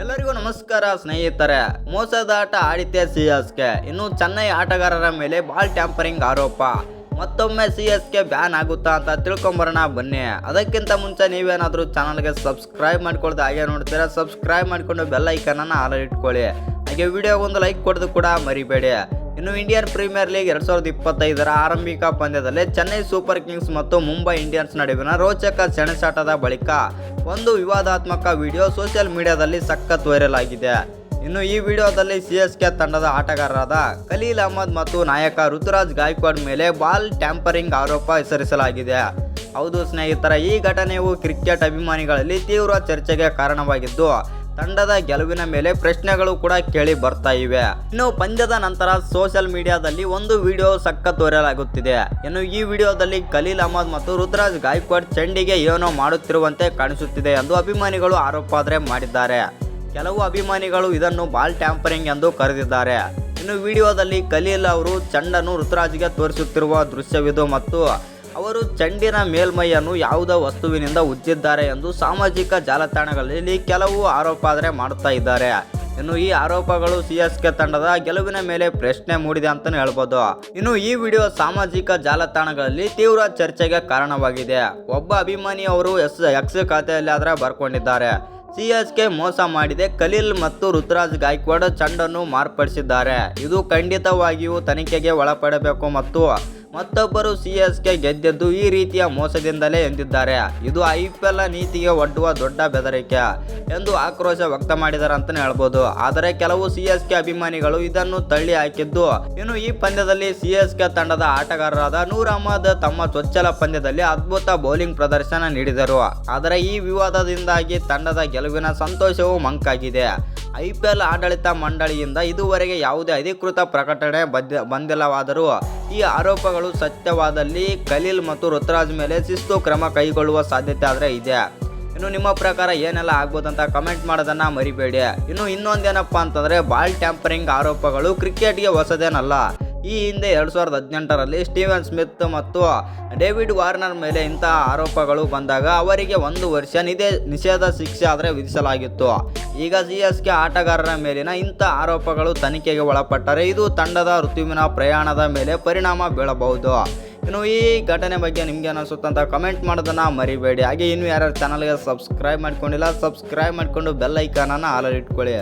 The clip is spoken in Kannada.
ಎಲ್ಲರಿಗೂ ನಮಸ್ಕಾರ ಸ್ನೇಹಿತರೆ. ಮೋಸದ ಆಟ ಆಡಿತೆ ಸಿಎಸ್ಕೆ. ಇನ್ನು ಚೆನ್ನೈ ಆಟಗಾರರ ಮೇಲೆ ಬಾಲ್ ಟ್ಯಾಂಪರಿಂಗ್ ಆರೋಪ. ಮತ್ತೊಮ್ಮೆ ಸಿಎಸ್ಕೆ ಬ್ಯಾನ್ ಆಗುತ್ತಾ ಅಂತ ತಿಳ್ಕೊಂಬರೋಣ ಬನ್ನಿ. ಅದಕ್ಕಿಂತ ಮುಂಚೆ ನೀವೇನಾದರೂ ಚಾನಲ್ಗೆ ಸಬ್ಸ್ಕ್ರೈಬ್ ಮಾಡ್ಕೊಳ್ದೆ ಹಾಗೆ ನೋಡ್ತೀರಾ, ಸಬ್ಸ್ಕ್ರೈಬ್ ಮಾಡಿಕೊಂಡು ಬೆಲ್ ಐಕನನ್ನು ಆಲ್ ಇಟ್ಕೊಳ್ಳಿ. ಹಾಗೆ ವಿಡಿಯೋಗೊಂದು ಲೈಕ್ ಕೊಡೋದು ಕೂಡ ಮರಿಬೇಡಿ. ಇನ್ನು ಇಂಡಿಯನ್ ಪ್ರೀಮಿಯರ್ ಲೀಗ್ 2025ರ ಆರಂಭಿಕ ಪಂದ್ಯದಲ್ಲಿ ಚೆನ್ನೈ ಸೂಪರ್ ಕಿಂಗ್ಸ್ ಮತ್ತು ಮುಂಬೈ ಇಂಡಿಯನ್ಸ್ ನಡುವಿನ ರೋಚಕ ಸೆಣಸಾಟದ ಬಳಿಕ ಒಂದು ವಿವಾದಾತ್ಮಕ ವಿಡಿಯೋ ಸೋಷಿಯಲ್ ಮೀಡಿಯಾದಲ್ಲಿ ಸಖತ್ ವೈರಲ್ ಆಗಿದೆ. ಇನ್ನು ಈ ವಿಡಿಯೋದಲ್ಲಿ ಸಿಎಸ್ಕೆ ತಂಡದ ಆಟಗಾರರಾದ ಖಲೀಲ್ ಅಹ್ಮದ್ ಮತ್ತು ನಾಯಕ ಋತುರಾಜ್ ಗಾಯಕ್ವಾಡ್ ಮೇಲೆ ಬಾಲ್ ಟ್ಯಾಂಪರಿಂಗ್ ಆರೋಪ ಹೆಸರಿಸಲಾಗಿದೆ. ಹೌದು ಸ್ನೇಹಿತರ, ಈ ಘಟನೆಯು ಕ್ರಿಕೆಟ್ ಅಭಿಮಾನಿಗಳಲ್ಲಿ ತೀವ್ರ ಚರ್ಚೆಗೆ ಕಾರಣವಾಗಿದ್ದು ತಂಡದ ಗೆಲುವಿನ ಮೇಲೆ ಪ್ರಶ್ನೆಗಳು ಕೂಡ ಕೇಳಿ ಬರ್ತಾ ಇವೆ. ಇನ್ನು ಪಂದ್ಯದ ನಂತರ ಸೋಷಿಯಲ್ ಮೀಡಿಯಾದಲ್ಲಿ ಒಂದು ವಿಡಿಯೋ ಸಖತ್ ವೈರಲ್ ಆಗುತ್ತಿದೆ. ಇನ್ನು ಈ ವಿಡಿಯೋದಲ್ಲಿ ಖಲೀಲ್ ಅಹ್ಮದ್ ಮತ್ತು ಋತುರಾಜ್ ಗಾಯಕ್ವಾಡ್ ಚೆಂಡಿಗೆ ಏನೋ ಮಾಡುತ್ತಿರುವಂತೆ ಕಾಣಿಸುತ್ತಿದೆ ಎಂದು ಅಭಿಮಾನಿಗಳು ಆರೋಪ ಮಾಡಿದ್ದಾರೆ. ಕೆಲವು ಅಭಿಮಾನಿಗಳು ಇದನ್ನು ಬಾಲ್ ಟ್ಯಾಂಪರಿಂಗ್ ಎಂದು ಕರೆದಿದ್ದಾರೆ. ಇನ್ನು ವಿಡಿಯೋದಲ್ಲಿ ಖಲೀಲ್ ಅವರು ಚೆಂಡನ್ನು ಋತುರಾಜ್ಗೆ ತೋರಿಸುತ್ತಿರುವ ದೃಶ್ಯವಿದು ಮತ್ತು ಅವರು ಚೆಂಡಿನ ಮೇಲ್ಮೈಯನ್ನು ಯಾವುದೋ ವಸ್ತುವಿನಿಂದ ಉಜ್ಜಿದ್ದಾರೆ ಎಂದು ಸಾಮಾಜಿಕ ಜಾಲತಾಣಗಳಲ್ಲಿ ಕೆಲವು ಆರೋಪ ಮಾಡುತ್ತಾ ಇದ್ದಾರೆ. ಇನ್ನು ಈ ಆರೋಪಗಳು ಸಿಎಸ್ಕೆ ತಂಡದ ಗೆಲುವಿನ ಮೇಲೆ ಪ್ರಶ್ನೆ ಮೂಡಿದೆ ಅಂತಲೇ ಹೇಳ್ಬೋದು. ಇನ್ನು ಈ ವಿಡಿಯೋ ಸಾಮಾಜಿಕ ಜಾಲತಾಣಗಳಲ್ಲಿ ತೀವ್ರ ಚರ್ಚೆಗೆ ಕಾರಣವಾಗಿದೆ. ಒಬ್ಬ ಅಭಿಮಾನಿ ಅವರು ಎಕ್ಸ್ ಖಾತೆಯಲ್ಲಿ ಬರ್ಕೊಂಡಿದ್ದಾರೆ, ಸಿಎಸ್ಕೆ ಮೋಸ ಮಾಡಿದೆ, ಖಲೀಲ್ ಮತ್ತು ಋತುರಾಜ್ ಗಾಯಕ್ವಾಡ್ ಚೆಂಡನ್ನು ಮಾರ್ಪಡಿಸಿದ್ದಾರೆ, ಇದು ಖಂಡಿತವಾಗಿಯೂ ತನಿಖೆಗೆ ಒಳಪಡಬೇಕು ಮತ್ತು ಮತ್ತೊಬ್ಬರು ಸಿಎಸ್ಕೆ ಗೆದ್ದಿದ್ದು ಈ ರೀತಿಯ ಮೋಸದಿಂದಲೇ ಎಂದಿದ್ದಾರೆ. ಇದು IPL ನೀತಿಗೆ ಒಡ್ಡುವ ದೊಡ್ಡ ಬೆದರಿಕೆ ಎಂದು ಆಕ್ರೋಶ ವ್ಯಕ್ತ ಮಾಡಿದ್ದಾರೆ ಅಂತಲೇ ಹೇಳ್ಬೋದು. ಆದರೆ ಕೆಲವು ಸಿಎಸ್ಕೆ ಅಭಿಮಾನಿಗಳು ಇದನ್ನು ತಳ್ಳಿ ಹಾಕಿದ್ದು. ಇನ್ನು ಈ ಪಂದ್ಯದಲ್ಲಿ ಸಿಎಸ್ಕೆ ತಂಡದ ಆಟಗಾರರಾದ ನೂರ್ ಅಹ್ಮದ್ ತಮ್ಮ ಚೊಚ್ಚಲ ಪಂದ್ಯದಲ್ಲಿ ಅದ್ಭುತ ಬೌಲಿಂಗ್ ಪ್ರದರ್ಶನ ನೀಡಿದರು. ಆದರೆ ಈ ವಿವಾದದಿಂದಾಗಿ ತಂಡದ ಗೆಲುವಿನ ಸಂತೋಷವೂ ಮಂಕಾಗಿದೆ. IPL ಆಡಳಿತ ಮಂಡಳಿಯಿಂದ ಇದುವರೆಗೆ ಯಾವುದೇ ಅಧಿಕೃತ ಪ್ರಕಟಣೆ ಬಂದಿಲ್ಲವಾದರೂ ಈ ಆರೋಪಗಳು ಸತ್ಯವಾದಲ್ಲಿ ಖಲೀಲ್ ಮತ್ತು ಋತುರಾಜ್ ಮೇಲೆ ಶಿಸ್ತು ಕ್ರಮ ಕೈಗೊಳ್ಳುವ ಸಾಧ್ಯತೆ ಇದೆ. ಇನ್ನು ನಿಮ್ಮ ಪ್ರಕಾರ ಏನೆಲ್ಲ ಆಗ್ಬೋದಂತ ಕಮೆಂಟ್ ಮಾಡೋದನ್ನ ಮರಿಬೇಡಿ. ಇನ್ನು ಇನ್ನೊಂದೇನಪ್ಪ ಅಂತಂದರೆ, ಬಾಲ್ ಟ್ಯಾಂಪರಿಂಗ್ ಆರೋಪಗಳು ಕ್ರಿಕೆಟ್ಗೆ ಹೊಸದೇನಲ್ಲ. ಈ ಹಿಂದೆ 2018ರಲ್ಲಿ ಸ್ಟೀವನ್ ಸ್ಮಿತ್ ಮತ್ತು ಡೇವಿಡ್ ವಾರ್ನರ್ ಮೇಲೆ ಇಂತಹ ಆರೋಪಗಳು ಬಂದಾಗ ಅವರಿಗೆ 1 ವರ್ಷ ನಿಷೇಧ ಶಿಕ್ಷೆ ವಿಧಿಸಲಾಗಿತ್ತು. ಈಗ ಸಿಎಸ್ಕೆ ಆಟಗಾರರ ಮೇಲಿನ ಇಂಥ ಆರೋಪಗಳು ತನಿಖೆಗೆ ಒಳಪಟ್ಟರೆ ಇದು ತಂಡದ ಋತುವಿನ ಪ್ರಯಾಣದ ಮೇಲೆ ಪರಿಣಾಮ ಬೀಳಬಹುದು. ಇನ್ನು ಈ ಘಟನೆ ಬಗ್ಗೆ ನಿಮ್ಗೆ ಅನಿಸುತ್ತಂತ ಕಮೆಂಟ್ ಮಾಡೋದನ್ನ ಮರಿಬೇಡಿ. ಹಾಗೆ ಇನ್ನು ಯಾರ್ಯಾರು ಚಾನಲ್ಗೆ ಸಬ್ಸ್ಕ್ರೈಬ್ ಮಾಡ್ಕೊಂಡಿಲ್ಲ, ಸಬ್ಸ್ಕ್ರೈಬ್ ಮಾಡಿಕೊಂಡು ಬೆಲ್ ಐಕಾನನ್ನು ಆಲ್ ಇಟ್ಕೊಳ್ಳಿ.